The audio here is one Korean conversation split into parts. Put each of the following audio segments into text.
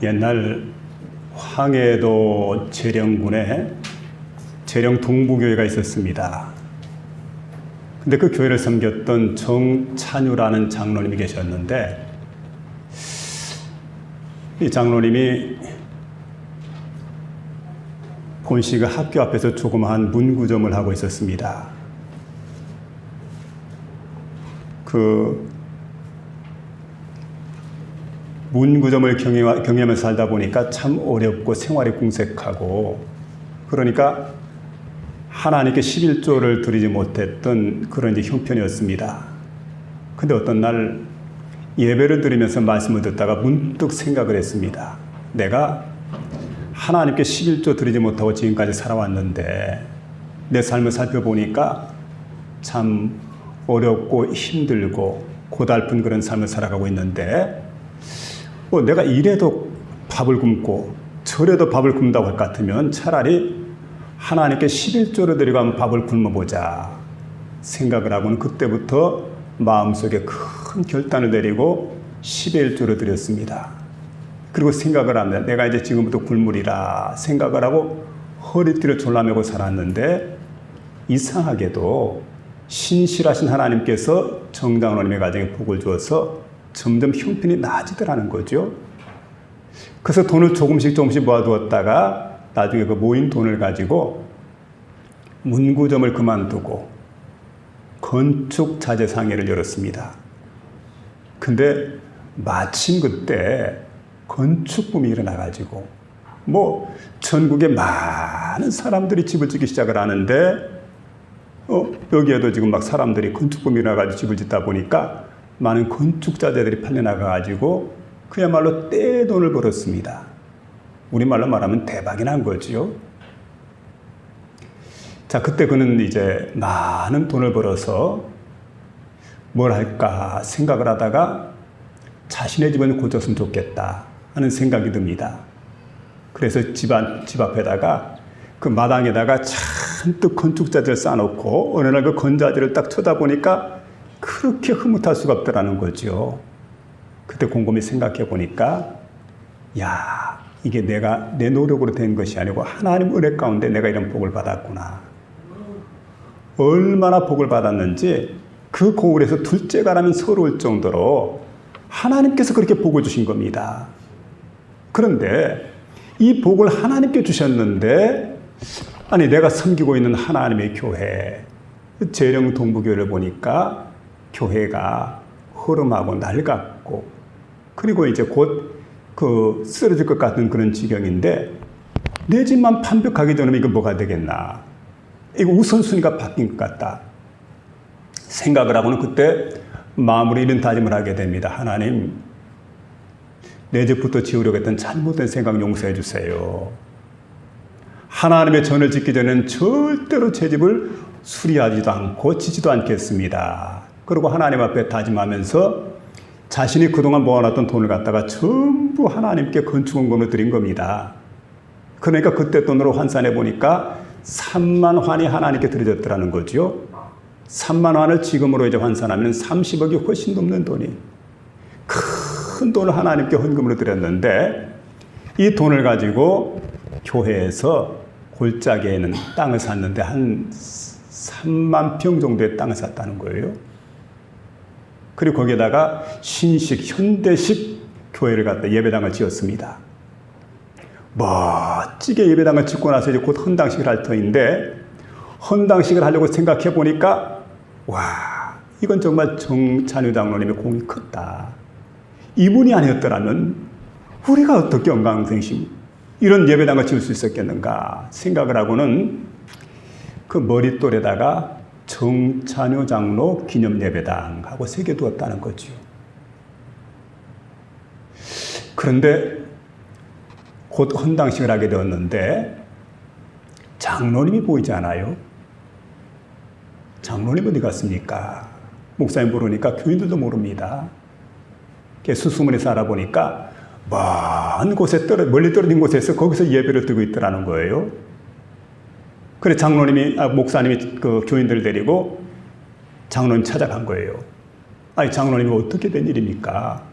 옛날 황해도 재령군에 재령 동부교회가 있었습니다. 근데 그 교회를 섬겼던 정찬유라는 장로님이 계셨는데, 이 장로님이 본식 학교 앞에서 조그마한 문구점을 하고 있었습니다. 그 문구점을 경영하면서 살다 보니까 참 어렵고 생활이 궁색하고, 그러니까 하나님께 11조를 드리지 못했던 그런 이제 형편이었습니다. 근데 어떤 날 예배를 드리면서 말씀을 듣다가 문득 생각을 했습니다. 내가 하나님께 11조 드리지 못하고 지금까지 살아왔는데 내 삶을 살펴보니까 참 어렵고 힘들고 고달픈 그런 삶을 살아가고 있는데, 내가 이래도 밥을 굶고 저래도 밥을 굶다고 할 것 같으면 차라리 하나님께 11조를 드리고 한번 밥을 굶어보자 생각을 하고는 그때부터 마음속에 큰 결단을 내리고 11조를 드렸습니다. 그리고 생각을 합니다. 내가 이제 지금부터 굶으리라 생각을 하고 허리띠를 졸라매고 살았는데, 이상하게도 신실하신 하나님께서 정장로님의 가정에 복을 주어서 점점 형편이 나아지더라는 거죠. 그래서 돈을 조금씩 모아두었다가 나중에 그 모인 돈을 가지고 문구점을 그만두고 건축 자재상회를 열었습니다. 근데 마침 그때 건축붐이 일어나가지고 전국에 많은 사람들이 집을 짓기 시작을 하는데, 여기에도 지금 막 사람들이 건축붐이 일어나가지고 집을 짓다 보니까 많은 건축 자재들이 팔려나가가지고 그야말로 떼돈을 벌었습니다. 우리말로 말하면 대박이 난 거지요. 자, 그때 그는 이제 많은 돈을 벌어서 뭘 할까 생각을 하다가 자신의 집을 고쳤으면 좋겠다 하는 생각이 듭니다. 그래서 집 앞에다가 그 마당에다가 잔뜩 건축자재를 쌓아놓고 어느 날 그 건자재를 딱 쳐다보니까 그렇게 흐뭇할 수가 없더라는 거죠. 그때 곰곰이 생각해 보니까, 야, 이게 내가 내 노력으로 된 것이 아니고 하나님 은혜 가운데 내가 이런 복을 받았구나. 얼마나 복을 받았는지 그 고을에서 둘째가라면 서러울 정도로 하나님께서 그렇게 복을 주신 겁니다. 그런데 이 복을 하나님께 주셨는데, 아니 내가 섬기고 있는 하나님의 교회, 재령 동부교회를 보니까 교회가 허름하고 낡았고, 그리고 이제 곧 쓰러질 것 같은 그런 지경인데, 내 집만 판벽하기 전에 이거 뭐가 되겠나, 이거 우선순위가 바뀐 것 같다 생각을 하고는 그때 마음으로 이런 다짐을 하게 됩니다. 하나님, 내 집부터 지으려고 했던 잘못된 생각 용서해 주세요. 하나님의 전을 짓기 전에는 절대로 제 집을 수리하지도 않고 지지도 않겠습니다. 그리고 하나님 앞에 다짐하면서 자신이 그동안 모아놨던 돈을 갖다가 전부 하나님께 건축원금으로 드린 겁니다. 그러니까 그때 돈으로 환산해 보니까 3만 환이 하나님께 드려졌더라는 거죠. 3만 환을 지금으로 이제 환산하면 30억이 훨씬 넘는 돈이, 큰 돈을 하나님께 헌금으로 드렸는데, 이 돈을 가지고 교회에서 골짜기에 있는 땅을 샀는데 한 3만 평 정도의 땅을 샀다는 거예요. 그리고 거기에다가 신식, 현대식 교회를 갖다 예배당을 지었습니다. 멋지게 예배당을 짓고 나서 이제 곧 헌당식을 할 터인데, 헌당식을 하려고 생각해 보니까, 와, 이건 정말 정찬유 장로님의 공이 컸다. 이분이 아니었더라면 우리가 어떻게 영광생심 이런 예배당을 지을 수 있었겠는가 생각을 하고는 그 머릿돌에다가 정찬유 장로 기념예배당 하고 새겨두었다는 거죠. 그런데 곧 헌당식을 하게 되었는데 장로님이 보이지 않아요. 장로님 어디 갔습니까? 목사님 부르니까 교인들도 모릅니다. 수수문에서 알아보니까 먼 곳에 멀리 떨어진 곳에서 거기서 예배를 드리고 있더라는 거예요. 그래 목사님이 그 교인들을 데리고 장로님 찾아간 거예요. 아니 장로님이 어떻게 된 일입니까?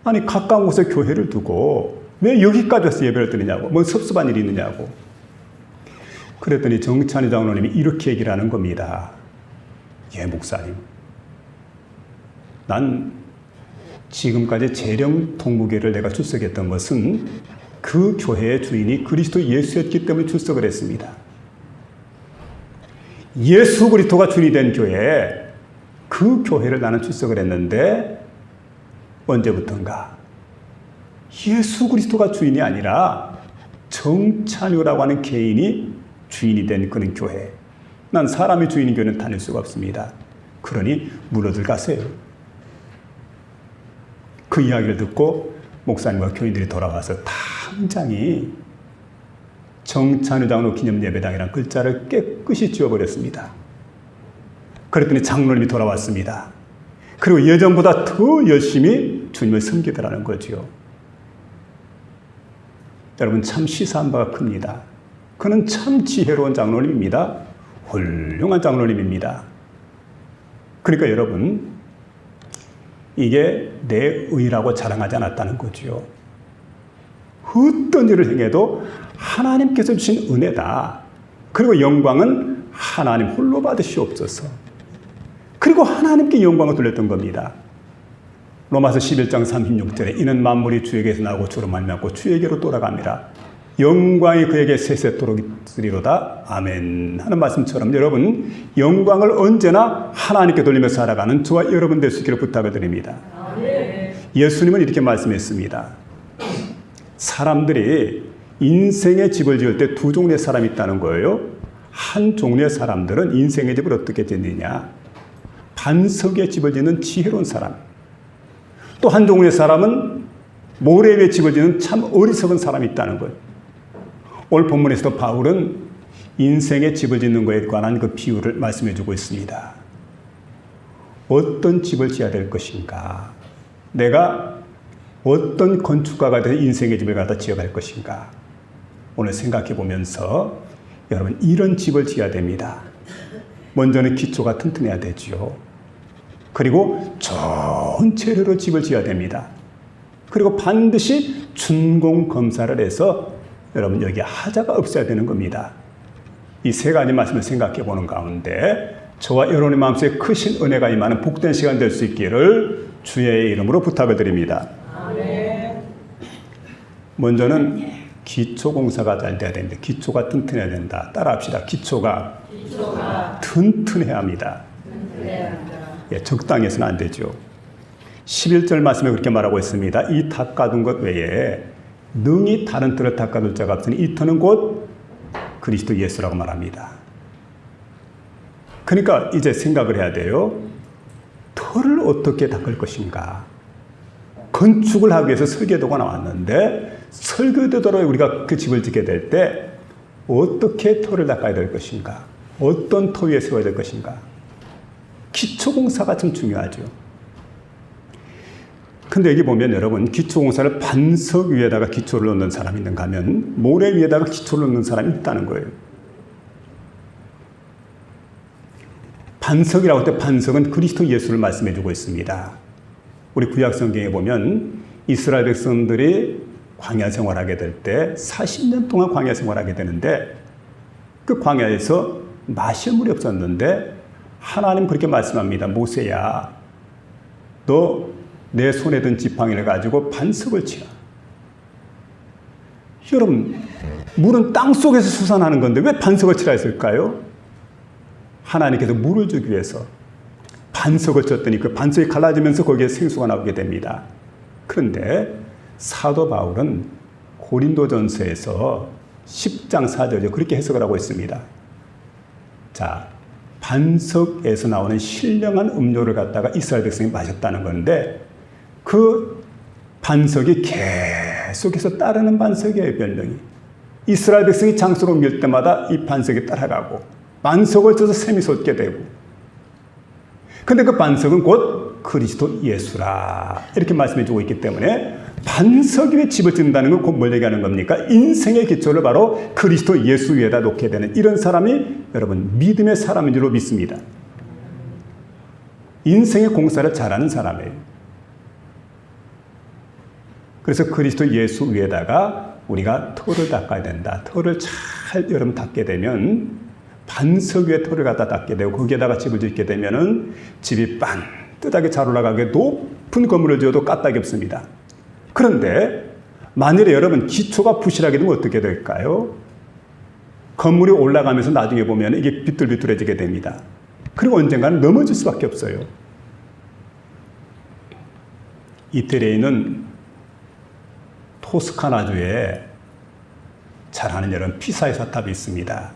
아니 가까운 곳에 교회를 두고 왜 여기까지 와서 예배를 드리냐고. 뭔 섭섭한 일이 있느냐고. 그랬더니 정찬희 장로님이 이렇게 얘기를 하는 겁니다. 예, 목사님. 난 지금까지 재령 동무교회를 내가 출석했던 것은 그 교회의 주인이 그리스도 예수였기 때문에 출석을 했습니다. 예수 그리스도가 주인이 된 교회, 그 교회를 나는 출석을 했는데 언제부턴가 예수 그리스도가 주인이 아니라 정찬유라고 하는 개인이 주인이 된 그런 교회. 난 사람이 주인인 교회는 다닐 수가 없습니다. 그러니 물러들 가세요. 그 이야기를 듣고 목사님과 교인들이 돌아와서 당장이 정찬유 장로 기념 예배당이라는 글자를 깨끗이 지워버렸습니다. 그랬더니 장로님이 돌아왔습니다. 그리고 예전보다 더 열심히 주님을 섬기더라는 거지요. 여러분 참 시사한 바가 큽니다. 그는 참 지혜로운 장로님입니다. 훌륭한 장로님입니다. 그러니까 여러분 이게 내 의라고 자랑하지 않았다는 거죠. 어떤 일을 행해도 하나님께서 주신 은혜다. 그리고 영광은 하나님 홀로 받으시옵소서. 그리고 하나님께 영광을 돌렸던 겁니다. 로마서 11장 36절에 이는 만물이 주에게서 나오고 주로 말미암고 주에게로 돌아갑니다. 영광이 그에게 세세토록 있으리로다. 아멘 하는 말씀처럼 여러분 영광을 언제나 하나님께 돌리며 살아가는 저와 여러분 될 수 있기를 부탁을 드립니다. 예수님은 이렇게 말씀했습니다. 사람들이 인생의 집을 지을 때 두 종류의 사람이 있다는 거예요. 한 종류의 사람들은 인생의 집을 어떻게 짓느냐. 반석의 집을 짓는 지혜로운 사람. 또 한 종류의 사람은 모래 위에 집을 짓는 참 어리석은 사람이 있다는 거예요. 오늘 본문에서도 바울은 인생의 집을 짓는 것에 관한 그 비유를 말씀해 주고 있습니다. 어떤 집을 지어야 될 것인가? 내가 어떤 건축가가 돼서 인생의 집을 갖다 지어갈 것인가? 오늘 생각해 보면서 여러분 이런 집을 지어야 됩니다. 먼저는 기초가 튼튼해야 되지요. 그리고 좋은 재료로 집을 지어야 됩니다. 그리고 반드시 준공 검사를 해서 여러분 여기 하자가 없어야 되는 겁니다. 이 세 가지 말씀을 생각해 보는 가운데 저와 여러분의 마음속에 크신 은혜가 임하는 복된 시간 될 수 있기를 주의 이름으로 부탁을 드립니다. 아멘. 먼저는 기초공사가 잘 돼야 됩니다. 기초가 튼튼해야 된다. 따라합시다. 기초가 튼튼해야 합니다. 예, 적당히 해서는 안 되죠. 11절 말씀에 그렇게 말하고 있습니다. 이 닦아둔 것 외에 능히 다른 터를 닦아둘 자가 없으니 이 터는 곧 그리스도 예수라고 말합니다. 그러니까 이제 생각을 해야 돼요. 터를 어떻게 닦을 것인가. 건축을 하기 위해서 설계도가 나왔는데 설계도대로 우리가 그 집을 짓게 될 때 어떻게 터를 닦아야 될 것인가. 어떤 터 위에 세워야 될 것인가. 기초공사가 참 중요하죠. 근데 여기 보면 여러분 기초공사를 반석 위에다가 기초를 넣는 사람이 있는가 하면 모래 위에다가 기초를 넣는 사람이 있다는 거예요. 반석이라고 할 때 반석은 그리스도 예수를 말씀해 주고 있습니다. 우리 구약 성경에 보면 이스라엘 백성들이 광야 생활하게 될 때 40년 동안 광야 생활하게 되는데 그 광야에서 마실 물이 없었는데 하나님 그렇게 말씀합니다. 모세야 너 내 손에 든 지팡이를 가지고 반석을 치라. 여러분 물은 땅속에서 솟아나는 건데 왜 반석을 치라 했을까요? 하나님께서 물을 주기 위해서 반석을 쳤더니 그 반석이 갈라지면서 거기에 생수가 나오게 됩니다. 그런데 사도 바울은 고린도전서에서 10장 4절에 그렇게 해석을 하고 있습니다. 자, 반석에서 나오는 신령한 음료를 갖다가 이스라엘 백성이 마셨다는 건데 그 반석이 계속해서 따르는 반석이에요. 별명이. 이스라엘 백성이 장소로 옮길 때마다 이 반석이 따라가고 반석을 쳐서 샘이 솟게 되고 근데 그 반석은 곧 그리스도 예수라 이렇게 말씀해 주고 있기 때문에 반석 위에 집을 짓는다는 건 곧 뭘 얘기하는 겁니까? 인생의 기초를 바로 그리스도 예수 위에다 놓게 되는 이런 사람이 여러분 믿음의 사람인 줄로 믿습니다. 인생의 공사를 잘하는 사람이에요. 그래서 그리스도 예수 위에다가 우리가 터를 닦아야 된다. 터를 잘 여러분 닦게 되면 반석 위에 터를 갖다 닦게 되고 거기에다가 집을 짓게 되면은 집이 반듯하게 잘 올라가게 높은 건물을 지어도 까딱이 없습니다. 그런데 만일에 여러분 기초가 부실하게 되면 어떻게 될까요? 건물이 올라가면서 나중에 보면 이게 비뚤비뚤해지게 됩니다. 그리고 언젠가는 넘어질 수밖에 없어요. 이태리에 있는 토스카나주에 잘 아는 여러분 피사의 사탑이 있습니다.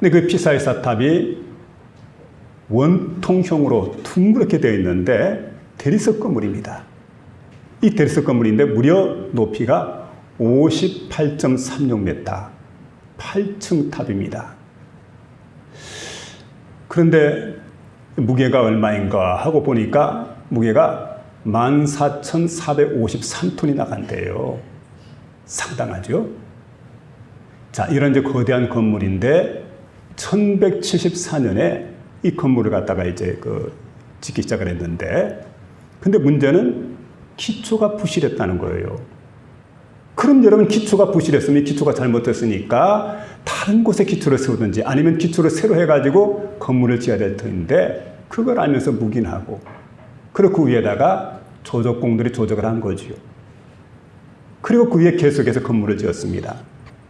근데 그 피사의 사탑이 원통형으로 둥그렇게 되어 있는데 대리석 건물입니다. 이 대리석 건물인데 무려 높이가 58.36m, 8층 탑입니다. 그런데 무게가 얼마인가 하고 보니까 무게가 14,453톤이 나간대요. 상당하죠? 자, 이런 이제 거대한 건물인데 1174년에 이 건물을 갖다가 이제 짓기 시작을 했는데, 근데 문제는 기초가 부실했다는 거예요. 그럼 여러분 기초가 부실했으면 기초가 잘못됐으니까 다른 곳에 기초를 세우든지 아니면 기초를 새로 해가지고 건물을 지어야 될 터인데 그걸 알면서 묵인하고 그리고 그 위에다가 조적공들이 조적을 한 거지요. 그리고 그 위에 계속해서 건물을 지었습니다.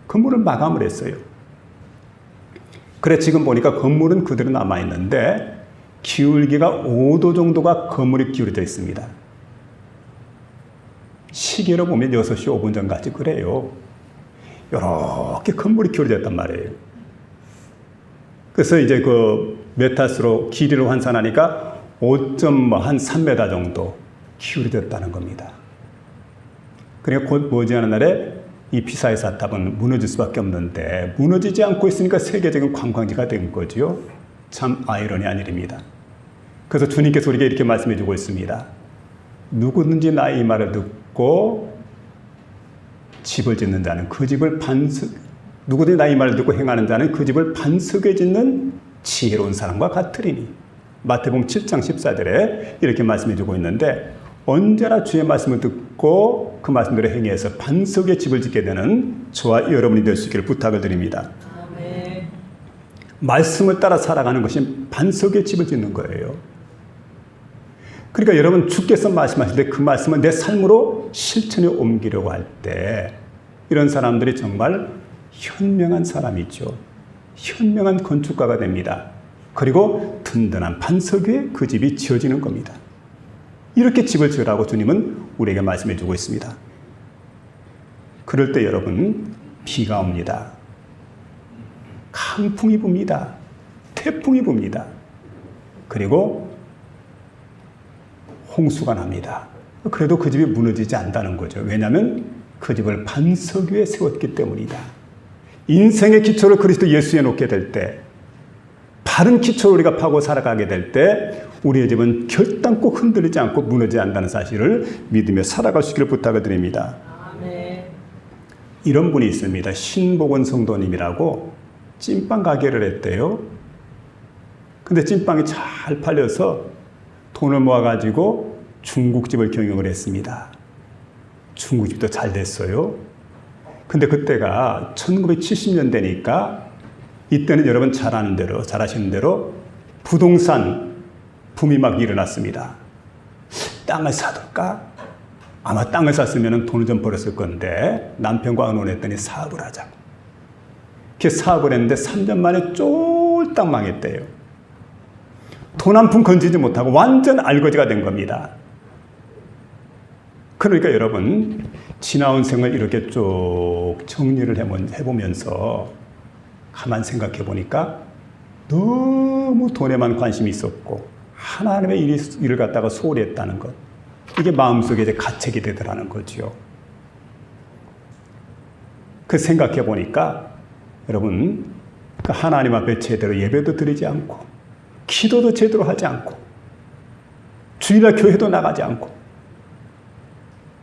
건물을 마감을 했어요. 그래 지금 보니까 건물은 그대로 남아있는데 기울기가 5도 정도가 건물이 기울어져 있습니다. 시계로 보면 6시 5분 전까지 그래요. 이렇게 건물이 기울어졌단 말이에요. 그래서 이제 그 메타스로 길이로 환산하니까 5.3m 정도 기울어졌다는 겁니다. 그러니까 곧 머지않은 날에 이 피사의 사탑은 무너질 수밖에 없는데 무너지지 않고 있으니까 세계적인 관광지가 된 거지요. 참 아이러니한 일입니다. 그래서 주님께서 우리에게 이렇게 말씀해 주고 있습니다. 누구든지 나의 이 말을 듣고 집을 짓는 자는 그 집을 누구든지 나의 말을 듣고 행하는 자는 그 집을 반석에 짓는 지혜로운 사람과 같으리니. 마태복음 7장 14절에 이렇게 말씀해 주고 있는데 언제나 주의 말씀을 듣고 그 말씀대로 행해서 반석에 집을 짓게 되는 저와 여러분이 될 수 있기를 부탁을 드립니다. 아멘. 말씀을 따라 살아가는 것이 반석에 집을 짓는 거예요. 그러니까 여러분 주께서 말씀하실 때 그 말씀을 내 삶으로 실천에 옮기려고 할 때 이런 사람들이 정말 현명한 사람이죠. 현명한 건축가가 됩니다. 그리고 든든한 반석 위에 그 집이 지어지는 겁니다. 이렇게 집을 지으라고 주님은 우리에게 말씀해 주고 있습니다. 그럴 때 여러분 비가 옵니다. 강풍이 붑니다. 태풍이 붑니다. 그리고 홍수가 납니다. 그래도 그 집이 무너지지 않는다는 거죠. 왜냐하면 그 집을 반석 위에 세웠기 때문이다. 인생의 기초를 그리스도 예수에 놓게 될 때, 바른 기초를 우리가 파고 살아가게 될 때 우리의 집은 결단코 흔들리지 않고 무너지지 않는다는 사실을 믿으며 살아갈 수 있기를 부탁을 드립니다. 아멘. 이런 분이 있습니다. 신복원 성도님이라고 찐빵 가게를 했대요. 근데 찐빵이 잘 팔려서 돈을 모아가지고 중국집을 경영을 했습니다. 중국집도 잘 됐어요. 근데 그때가 1970년대니까 이때는 여러분 잘 아시는 대로 부동산 붐이 막 일어났습니다. 땅을 사둘까? 아마 땅을 샀으면 돈을 좀 벌었을 건데 남편과 의논했더니 사업을 하자고. 그 사업을 했는데 3년 만에 쫄딱 망했대요. 돈 한 푼 건지지 못하고 완전 알거지가 된 겁니다. 그러니까 여러분 지나온 생을 이렇게 쭉 정리를 해보면서 가만 생각해 보니까 너무 돈에만 관심이 있었고 하나님의 일을 갖다가 소홀히 했다는 것, 이게 마음속에 이제 가책이 되더라는 거지요. 그 생각해 보니까 여러분 하나님 앞에 제대로 예배도 드리지 않고 기도도 제대로 하지 않고 주일날 교회도 나가지 않고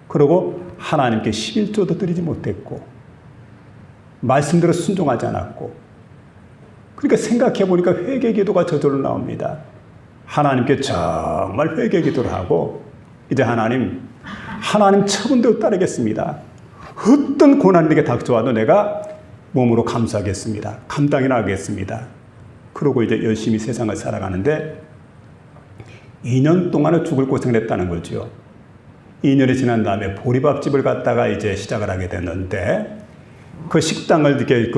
그리고 하나님께 11조도 드리지 못했고 말씀대로 순종하지 않았고, 그러니까 생각해 보니까 회개 기도가 저절로 나옵니다. 하나님께 정말 회개 기도를 하고 이제 하나님 하나님 처분대로 따르겠습니다. 어떤 고난이 내게 닥쳐와도 내가 몸으로 감수하겠습니다. 감당이나 하겠습니다. 그러고 이제 열심히 세상을 살아가는데 2년 동안을 죽을 고생을 했다는 거죠. 2년이 지난 다음에 보리밥집을 갔다가 이제 시작을 하게 됐는데 그 식당을 이렇게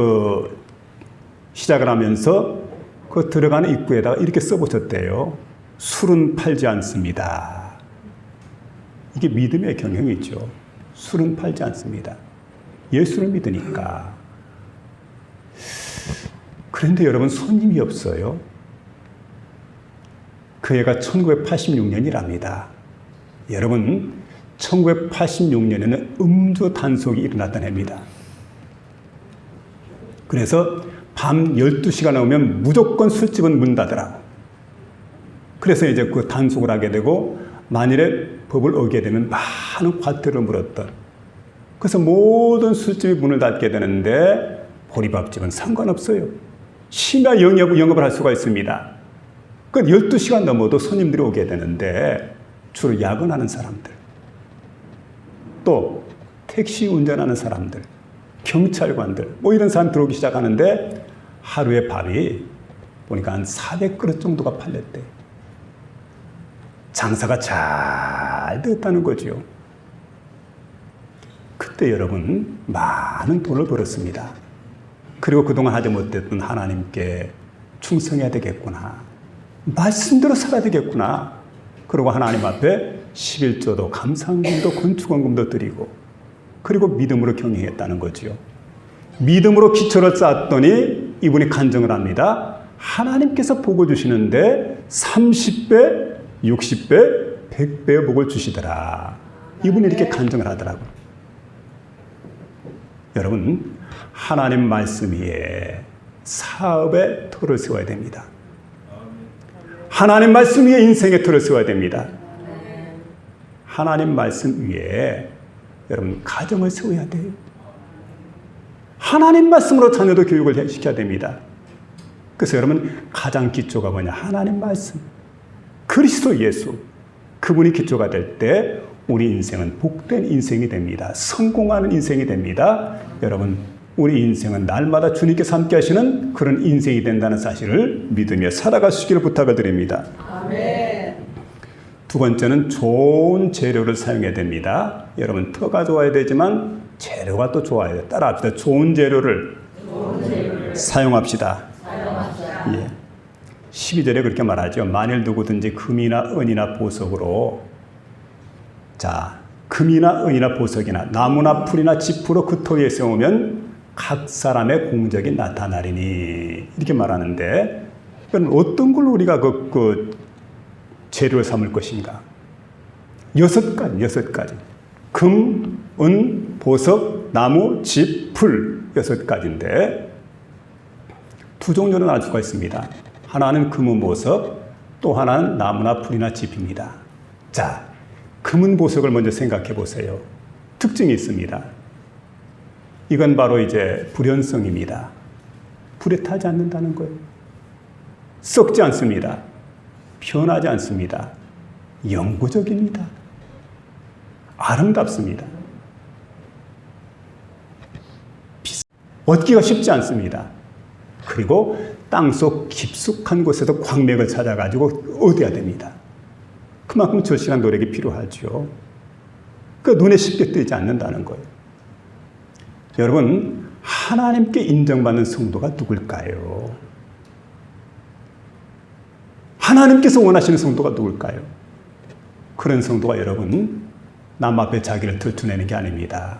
시작을 하면서 그 들어가는 입구에다가 이렇게 써보셨대요. 술은 팔지 않습니다. 이게 믿음의 경영이죠. 술은 팔지 않습니다. 예수를 믿으니까. 그런데 여러분 손님이 없어요. 그 해가 1986년이랍니다. 여러분 1986년에는 음주 단속이 일어났던 해입니다. 그래서 밤 12시가 넘으면 무조건 술집은 문 닫으라고. 그래서 이제 그 단속을 하게 되고 만일에 법을 어기게 되면 많은 과태료를 물었던. 그래서 모든 술집이 문을 닫게 되는데 보리밥집은 상관없어요. 심야 영업을 할 수가 있습니다. 그 12시간 넘어도 손님들이 오게 되는데 주로 야근하는 사람들, 또 택시 운전하는 사람들, 경찰관들, 뭐 이런 사람 들어오기 시작하는데 하루에 밥이 보니까 한 400그릇 정도가 팔렸대. 장사가 잘 됐다는 거죠. 그때 여러분 많은 돈을 벌었습니다. 그리고 그동안 하지 못했던 하나님께 충성해야 되겠구나. 말씀대로 살아야 되겠구나. 그리고 하나님 앞에 11조도 감사헌금도 건축헌금도 드리고 그리고 믿음으로 경영했다는 거지요. 믿음으로 기초를 쌓았더니 이분이 간증을 합니다. 하나님께서 복을 주시는데 30배, 60배, 100배의 복을 주시더라. 이분이 이렇게 간증을 하더라고요. 여러분, 하나님 말씀 위에 사업의 터를 세워야 됩니다. 하나님 말씀 위에 인생의 터를 세워야 됩니다. 하나님 말씀 위에 여러분 가정을 세워야 돼요. 하나님 말씀으로 자녀도 교육을 시켜야 됩니다. 그래서 여러분 가장 기초가 뭐냐? 하나님 말씀, 그리스도 예수, 그분이 기초가 될 때 우리 인생은 복된 인생이 됩니다. 성공하는 인생이 됩니다. 여러분 우리 인생은 날마다 주님께서 함께 하시는 그런 인생이 된다는 사실을 믿으며 살아가시기를 부탁을 드립니다. 아멘. 두 번째는 좋은 재료를 사용해야 됩니다. 여러분 터가 좋아야 되지만 재료가 또 좋아야 돼요. 따라합시다. 좋은 재료를 사용합시다. 예. 12절에 그렇게 말하죠. 만일 누구든지 금이나 은이나 보석으로, 자, 금이나 은이나 보석이나 나무나 풀이나 지푸로 그 터 위에 세우면 각 사람의 공적이 나타나리니, 이렇게 말하는데, 그럼 어떤 걸로 우리가 그 재료를 삼을 것인가? 6가지. 금, 은, 보석, 나무, 집, 풀, 6가지인데 두 종류는 알 수가 있습니다. 하나는 금은 보석, 또 하나는 나무나 풀이나 집입니다. 자, 금은 보석을 먼저 생각해 보세요. 특징이 있습니다. 이건 바로 이제 불연성입니다. 불에 타지 않는다는 거예요. 썩지 않습니다. 변하지 않습니다. 영구적입니다. 아름답습니다. 얻기가 쉽지 않습니다. 그리고 땅속 깊숙한 곳에서 광맥을 찾아가지고 얻어야 됩니다. 그만큼 절실한 노력이 필요하죠. 그 눈에 쉽게 띄지 않는다는 거예요. 여러분, 하나님께 인정받는 성도가 누굴까요? 하나님께서 원하시는 성도가 누굴까요? 그런 성도가 여러분, 남 앞에 자기를 들춰내는 게 아닙니다.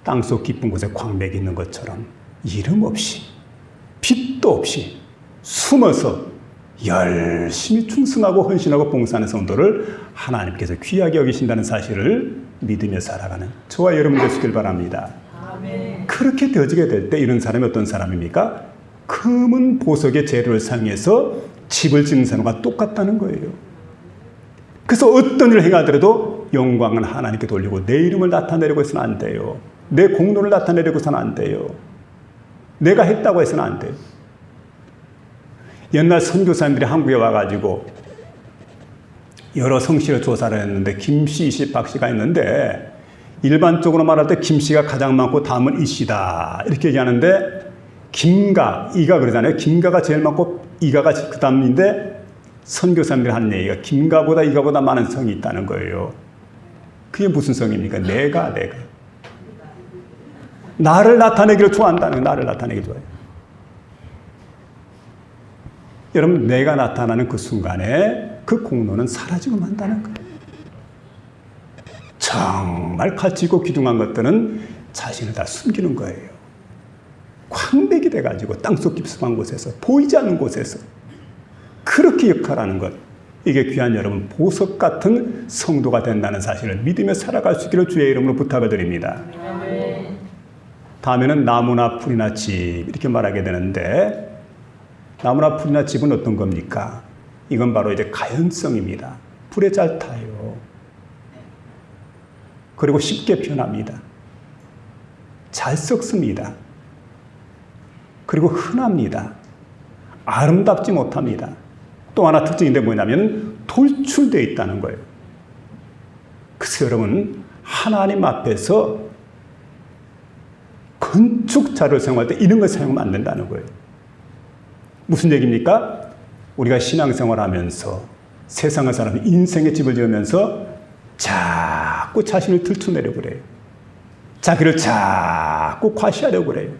땅속 깊은 곳에 광맥이 있는 것처럼 이름 없이, 빛도 없이 숨어서 열심히 충성하고 헌신하고 봉사하는 성도를 하나님께서 귀하게 여기신다는 사실을 믿으며 살아가는 저와 여러분 되시길 바랍니다. 아멘. 그렇게 되어지게 될 때 이런 사람이 어떤 사람입니까? 금은 보석의 재료를 사용해서 집을 짓는 사람과 똑같다는 거예요. 그래서 어떤 일을 행하더라도 영광은 하나님께 돌리고 내 이름을 나타내려고 해서는 안 돼요. 내 공로를 나타내려고 해서는 안 돼요. 내가 했다고 해서는 안 돼요. 옛날 선교사님들이 한국에 와가지고 여러 성씨를 조사를 했는데 김씨, 이씨, 박씨가 있는데 일반적으로 말할 때 김씨가 가장 많고 다음은 이씨다 이렇게 얘기하는데 김가, 이가 그러잖아요. 김가가 제일 많고 이가가 그 다음인데 선교사님들이 하는 얘기가 김가보다 이가보다 많은 성이 있다는 거예요. 그게 무슨 성입니까? 내가. 나를 나타내기를 좋아한다는 거예요. 나를 나타내기 좋아해요. 여러분, 내가 나타나는 그 순간에 그 공로는 사라지고 만다는 거예요. 정말 가치 있고 귀중한 것들은 자신을 다 숨기는 거예요. 광백이 돼가지고 땅속 깊숙한 곳에서, 보이지 않는 곳에서 그렇게 역할하는 것, 이게 귀한 여러분 보석 같은 성도가 된다는 사실을 믿으며 살아갈 수 있기를 주의 이름으로 부탁을 드립니다. 다음에는 나무나 풀이나 집 이렇게 말하게 되는데, 나무나 풀이나 집은 어떤 겁니까? 이건 바로 이제 가연성입니다. 불에 잘 타요. 그리고 쉽게 변합니다. 잘 썩습니다. 그리고 흔합니다. 아름답지 못합니다. 또 하나 특징인데 뭐냐면 돌출되어 있다는 거예요. 그래서 여러분, 하나님 앞에서 건축 자료를 사용할 때 이런 걸 사용하면 안 된다는 거예요. 무슨 얘기입니까? 우리가 신앙생활하면서 세상을 살아가면서 인생의 집을 지으면서 자꾸 자신을 들춰내려고 그래요. 자기를 자꾸 과시하려고 그래요.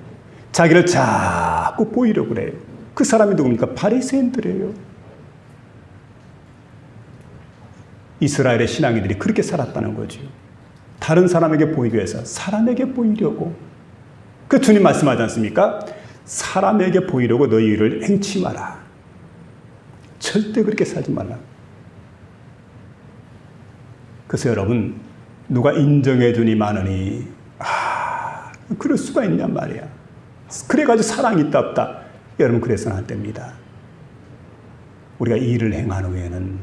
자기를 자꾸 보이려고 그래요. 그 사람이 누굽니까? 바리새인들이에요. 이스라엘의 신앙인들이 그렇게 살았다는 거죠. 다른 사람에게 보이기 위해서 사람에게 보이려고. 그 주님 말씀하지 않습니까? 사람에게 보이려고 너희 일을 행치 마라. 절대 그렇게 살지 말라. 그래서 여러분, 누가 인정해 주니 많으니, 그럴 수가 있냔 말이야. 그래가지고 사랑이 있다 없다. 여러분, 그래서는 안 됩니다. 우리가 이 일을 행한 후에는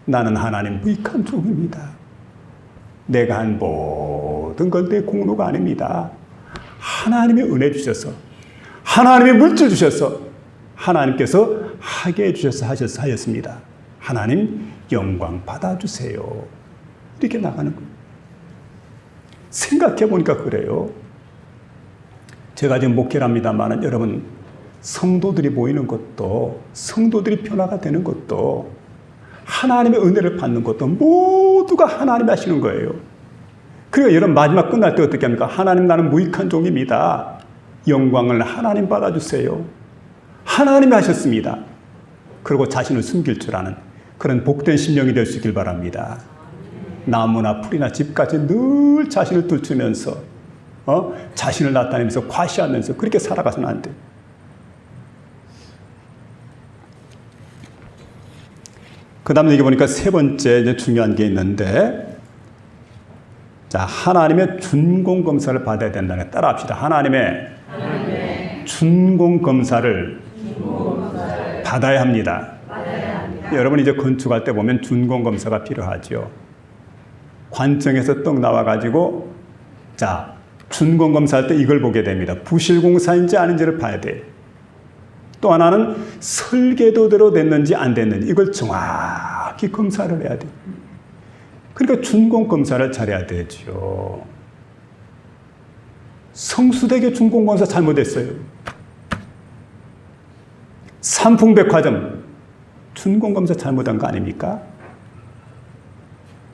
나는 하나님 무익한 종입니다. 내가 한 모든 건 내 공로가 아닙니다. 하나님이 은혜 주셔서, 하나님이 물질 주셔서, 하나님께서 하게 해주셔서 하셨습니다. 하나님 영광 받아주세요. 이렇게 나가는 거예요. 생각해 보니까 그래요. 제가 지금 목회를 합니다만 여러분, 성도들이 모이는 것도, 성도들이 변화가 되는 것도, 하나님의 은혜를 받는 것도 모두가 하나님이 하시는 거예요. 그리고 여러분, 마지막 끝날 때 어떻게 합니까? 하나님, 나는 무익한 종입니다. 영광을 하나님 받아주세요. 하나님이 하셨습니다. 그리고 자신을 숨길 줄 아는 그런 복된 심령이 될 수 있길 바랍니다. 나무나 풀이나 집까지 늘 자신을 들추면서 자신을 나타내면서 과시하면서 그렇게 살아가서는 안 돼요. 그 다음에 여기 보니까 세 번째 이제 중요한 게 있는데, 자, 하나님의 준공 검사를 받아야 된다는 거 따라 합시다. 하나님의 준공 검사를 받아야 합니다. 여러분, 이제 건축할 때 보면 준공 검사가 필요하죠. 관청에서 떡 나와가지고, 자, 준공 검사할 때 이걸 보게 됩니다. 부실공사인지 아닌지를 봐야 돼. 또 하나는 설계도대로 됐는지 안 됐는지 이걸 정확히 검사를 해야 돼. 그러니까 준공 검사를 잘해야 되죠. 성수대교 준공 검사 잘못했어요. 삼풍백화점 준공 검사 잘못한 거 아닙니까?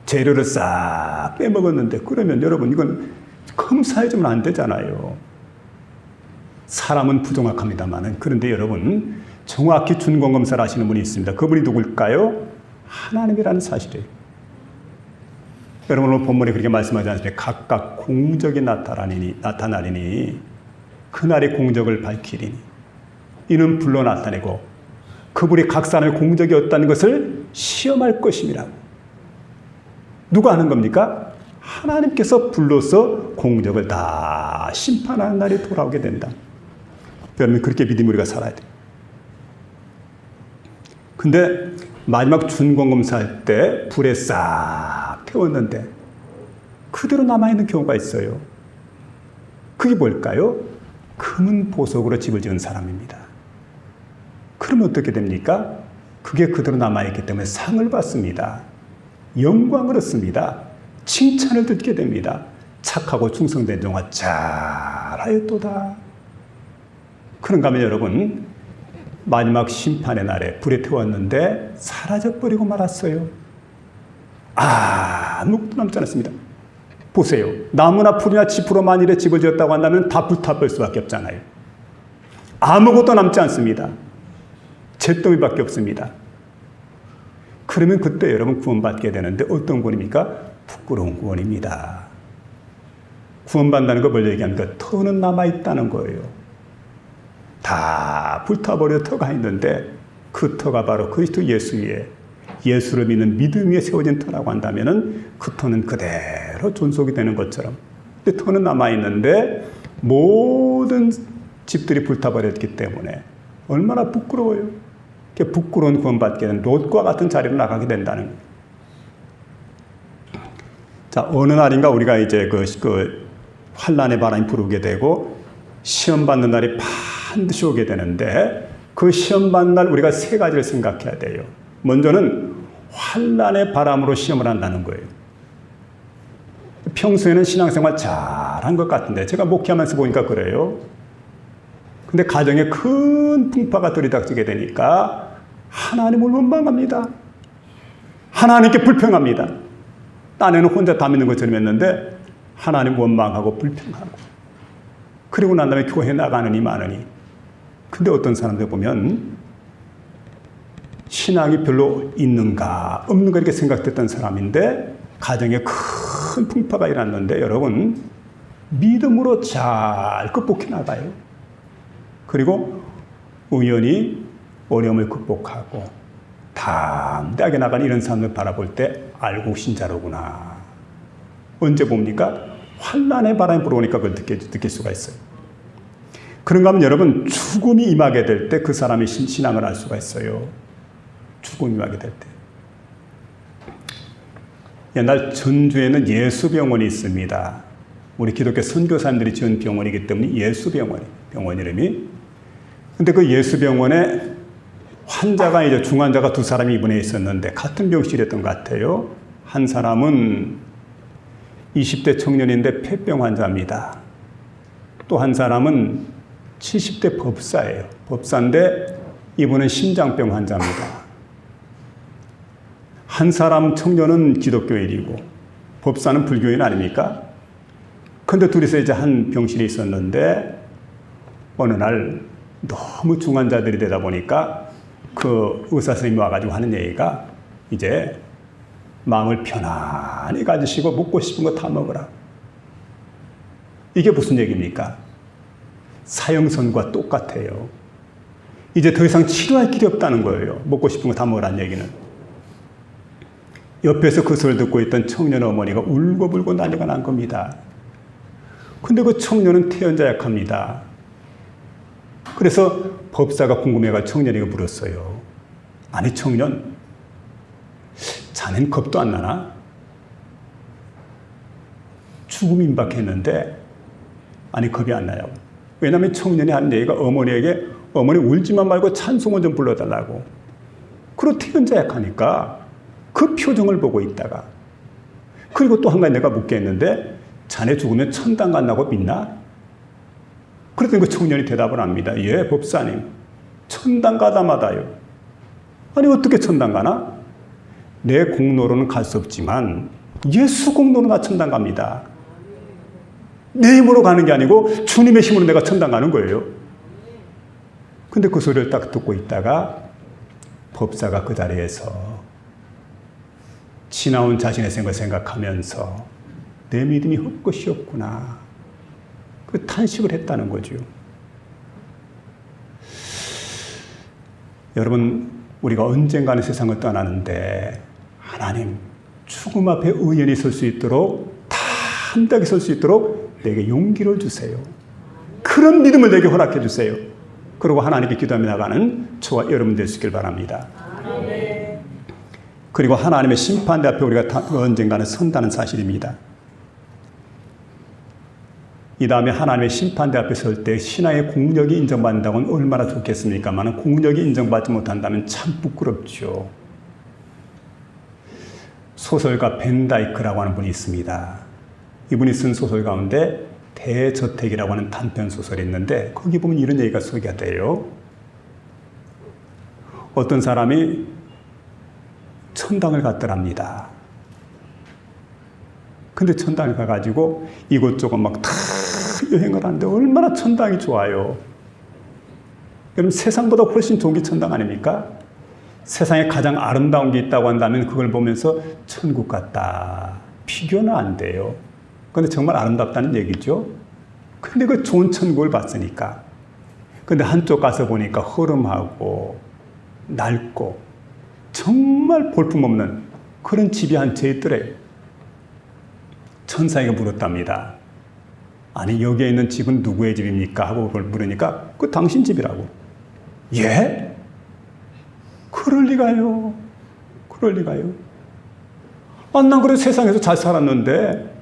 재료를 싹 빼먹었는데, 그러면 여러분 이건 검사해주면 안 되잖아요. 사람은 부정확합니다만, 그런데 여러분 정확히 준공 검사를 하시는 분이 있습니다. 그분이 누굴까요? 하나님이라는 사실이에요. 여러분, 오늘 본문에 그렇게 말씀하지 않습니까? 각각 공적이 나타나리니 그날의 공적을 밝히리니 이는 불로 나타내고 그분이 각 사람의 공적이 어떤 것을 시험할 것임이라고. 누가 하는 겁니까? 하나님께서 불로서 공적을 다 심판하는 날이 돌아오게 된다. 여러분, 그렇게 믿음으로 우리가 살아야 돼요. 근데 마지막 준공검사할 때 불에 싹 태웠는데 그대로 남아있는 경우가 있어요. 그게 뭘까요? 금은 보석으로 집을 지은 사람입니다. 그러면 어떻게 됩니까? 그게 그대로 남아있기 때문에 상을 받습니다. 영광을 얻습니다. 칭찬을 듣게 됩니다. 착하고 충성된 종아 잘하였도다. 그런가 하면 여러분, 마지막 심판의 날에 불에 태웠는데 사라져버리고 말았어요. 아무것도 남지 않았습니다. 보세요. 나무나 풀이나 짚으로 만일에 집을 지었다고 한다면 다 불타버릴 수밖에 없잖아요. 아무것도 남지 않습니다. 잿더미밖에 없습니다. 그러면 그때 여러분 구원받게 되는데 어떤 구원입니까? 부끄러운 구원입니다. 구원받는다는 거 뭘 얘기합니까? 터는 남아있다는 거예요. 다 불타버려 터가 있는데 그 터가 바로 그리스도 예수 위에, 예수를 믿는 믿음 위에 세워진 터라고 한다면 그 터는 그대로 존속이 되는 것처럼. 근데 터는 남아있는데 모든 집들이 불타버렸기 때문에 얼마나 부끄러워요. 부끄러운 구원받게 된 롯과 같은 자리로 나가게 된다는 거예요. 자, 어느 날인가 우리가 이제 그 환난의 바람이 불게 되고 시험 받는 날이 반드시 오게 되는데 그 시험 받는 날 우리가 세 가지를 생각해야 돼요. 먼저는 환난의 바람으로 시험을 한다는 거예요. 평소에는 신앙생활 잘한 것 같은데 제가 목회하면서 보니까 그래요. 근데 가정에 큰 풍파가 들이닥치게 되니까 하나님을 원망합니다. 하나님께 불평합니다. 딴에는 혼자 다 믿는 것처럼 했는데 하나님 원망하고 불평하고 그리고 난 다음에 교회 나가느니 마느니. 근데 어떤 사람들 보면 신앙이 별로 있는가 없는가 이렇게 생각됐던 사람인데 가정에 큰 풍파가 일어났는데 여러분 믿음으로 잘 극복해 나가요. 그리고 우연히 어려움을 극복하고 담대하게 나가는 이런 사람을 바라볼 때 알고 신자로구나. 언제 봅니까? 환난의 바람이 불어오니까 그걸 느낄 수가 있어요. 그런가 하면 여러분 죽음이 임하게 될 때 그 사람의 신앙을 알 수가 있어요. 죽음이 임하게 될 때. 옛날 전주에는 예수병원이 있습니다. 우리 기독교 선교사님들이 지은 병원이기 때문에 예수병원, 병원 이름이. 근데 그 예수병원에 환자가 이제 중환자가 두 사람이 입원해 있었는데 같은 병실이었던 것 같아요. 한 사람은 20대 청년인데 폐병 환자입니다. 또 한 사람은 70대 법사예요. 법사인데 이분은 심장병 환자입니다. 한 사람 청년은 기독교인이고 법사는 불교인 아닙니까? 근데 둘이서 이제 한 병실에 있었는데 어느 날 너무 중환자들이 되다 보니까 그 의사 선생님이 와가지고 하는 얘기가 이제 마음을 편안히 가지시고 먹고 싶은 거 다 먹으라. 이게 무슨 얘기입니까? 사형선과 똑같아요. 이제 더 이상 치료할 길이 없다는 거예요. 먹고 싶은 거 다 먹으라는 얘기는. 옆에서 그 소리를 듣고 있던 청년 어머니가 울고불고 난리가 난 겁니다. 근데 그 청년은 태연자약합니다. 그래서 법사가 궁금해가 청년이가 물었어요. 아니 청년, 자넨 겁도 안 나나? 죽음이 임박했는데 아니 겁이 안 나요. 왜냐하면 청년이 하는 얘기가 어머니에게 어머니 울지만 말고 찬송을 좀 불러달라고. 그리고 태연자약하니까 그 표정을 보고 있다가 그리고 또 한 가지 내가 묻겠는데 자네 죽으면 천당 간다고 믿나? 그랬더니 그 청년이 대답을 합니다. 예, 법사님. 천당 가다마다요. 아니 어떻게 천당 가나? 내 공로로는 갈 수 없지만 예수 공로로 나 천당 갑니다. 내 힘으로 가는 게 아니고 주님의 힘으로 내가 천당 가는 거예요. 근데 그 소리를 딱 듣고 있다가 법사가 그 자리에서 지나온 자신의 생각을 생각하면서 내 믿음이 헛것이 없구나. 그 탄식을 했다는 거죠. 여러분, 우리가 언젠가는 세상을 떠나는데 하나님, 죽음 앞에 의연히 설 수 있도록 담대하게 설 수 있도록 내게 용기를 주세요. 그런 믿음을 내게 허락해 주세요. 그리고 하나님께 기도하며 나가는 저와 여러분 될 수 있길 바랍니다. 그리고 하나님의 심판대 앞에 우리가 언젠가는 선다는 사실입니다. 이 다음에 하나님의 심판대 앞에 설 때 신앙의 공력이 인정받는다고는 얼마나 좋겠습니까만 공력이 인정받지 못한다면 참 부끄럽죠. 소설가 벤다이크라고 하는 분이 있습니다. 이분이 쓴 소설 가운데 대저택이라고 하는 단편 소설이 있는데 거기 보면 이런 얘기가 소개가 돼요. 어떤 사람이 천당을 갔더랍니다. 근데 천당에 가가지고 이곳저곳 막 다 여행을 하는데 얼마나 천당이 좋아요. 그럼 세상보다 훨씬 좋은 게 천당 아닙니까? 세상에 가장 아름다운 게 있다고 한다면 그걸 보면서 천국 같다. 비교는 안 돼요. 근데 정말 아름답다는 얘기죠. 근데 그 좋은 천국을 봤으니까. 근데 한쪽 가서 보니까 허름하고 낡고 정말 볼품없는 그런 집이 한 채 있더래요. 천사에게 물었답니다. 아니 여기에 있는 집은 누구의 집입니까? 하고 그걸 물으니까 그 당신 집이라고. 예? 그럴 리가요. 그럴 리가요. 아, 난 그래도 세상에서 잘 살았는데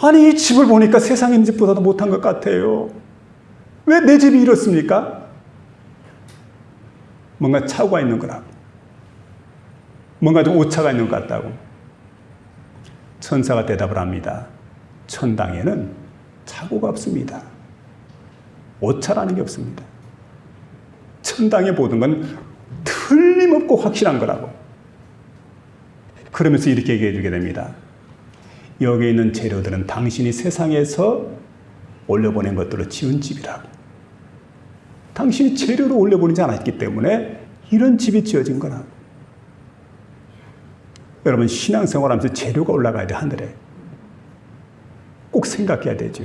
아니 이 집을 보니까 세상에 있는 집보다도 못한 것 같아요. 왜 내 집이 이렇습니까? 뭔가 착오가 있는 거라고. 뭔가 좀 오차가 있는 것 같다고. 천사가 대답을 합니다. 천당에는 착오가 없습니다. 오차라는 게 없습니다. 천당의 모든 건 틀림없고 확실한 거라고. 그러면서 이렇게 얘기해 주게 됩니다. 여기 있는 재료들은 당신이 세상에서 올려보낸 것들로 지은 집이라고. 당신이 재료로 올려보내지 않았기 때문에 이런 집이 지어진 거라고. 여러분 신앙생활하면서 재료가 올라가야 돼. 하늘에. 꼭 생각해야 되죠.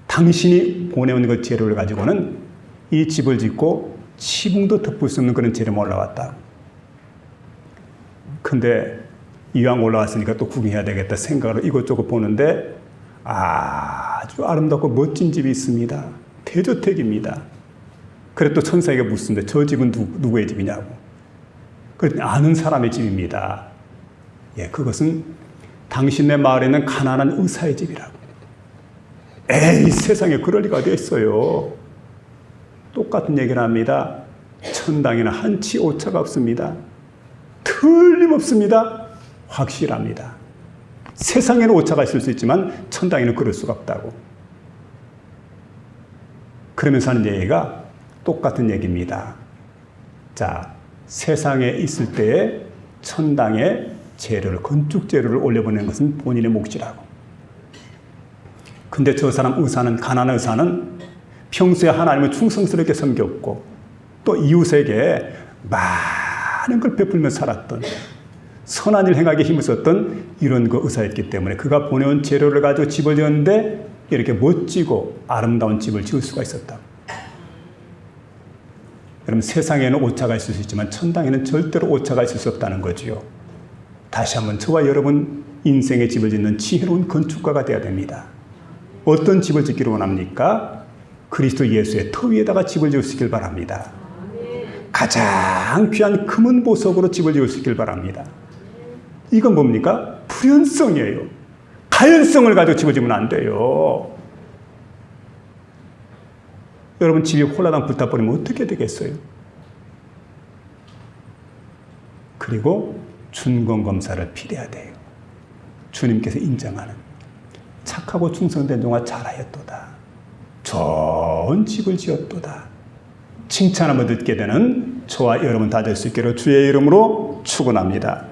당신이 보내온 그 재료를 가지고는 이 집을 짓고 지붕도 덮을 수 없는 그런 재료만 올라왔다. 근데 이왕 올라왔으니까 또 구경해야 되겠다 생각으로 이것저것 보는데 아주 아름답고 멋진 집이 있습니다. 대저택입니다. 그래 또 천사에게 묻습니다. 저 집은 누구의 집이냐고. 그랬더니 아는 사람의 집입니다. 예, 그것은 당신네 마을에 있는 가난한 의사의 집이라고. 에이 세상에 그럴 리가 어디 있어요. 똑같은 얘기를 합니다. 천당에는 한치 오차가 없습니다. 틀림없습니다. 확실합니다. 세상에는 오차가 있을 수 있지만 천당에는 그럴 수가 없다고. 그러면서 하는 얘기가 똑같은 얘기입니다. 자, 세상에 있을 때에 천당에 재료를, 건축 재료를 올려보내는 것은 본인의 몫이라고. 근데 저 사람 의사는, 가난한 의사는 평소에 하나님을 충성스럽게 섬겼고 또 이웃에게 많은 걸 베풀며 살았던 선한 일 행하기에 힘을 썼던 이런 그 의사였기 때문에 그가 보내온 재료를 가지고 집을 지었는데 이렇게 멋지고 아름다운 집을 지을 수가 있었다. 여러분 세상에는 오차가 있을 수 있지만 천당에는 절대로 오차가 있을 수 없다는 거지요. 다시 한번 저와 여러분 인생의 집을 짓는 지혜로운 건축가가 되어야 됩니다. 어떤 집을 짓기를 원합니까? 그리스도 예수의 터 위에다가 집을 지을 수 있길 바랍니다. 가장 귀한 금은 보석으로 집을 지을 수 있길 바랍니다. 이건 뭡니까? 불연성이에요. 가연성을 가지고 집을 지으면 안 돼요. 여러분 집이 홀라당 불타버리면 어떻게 되겠어요? 그리고 준공검사를 필해야 돼요. 주님께서 인정하는 착하고 충성된 종아 잘하였도다. 좋은 집을 지었도다. 칭찬함을 듣게 되는 저와 여러분 다 될 수 있기를 주의 이름으로 축원합니다.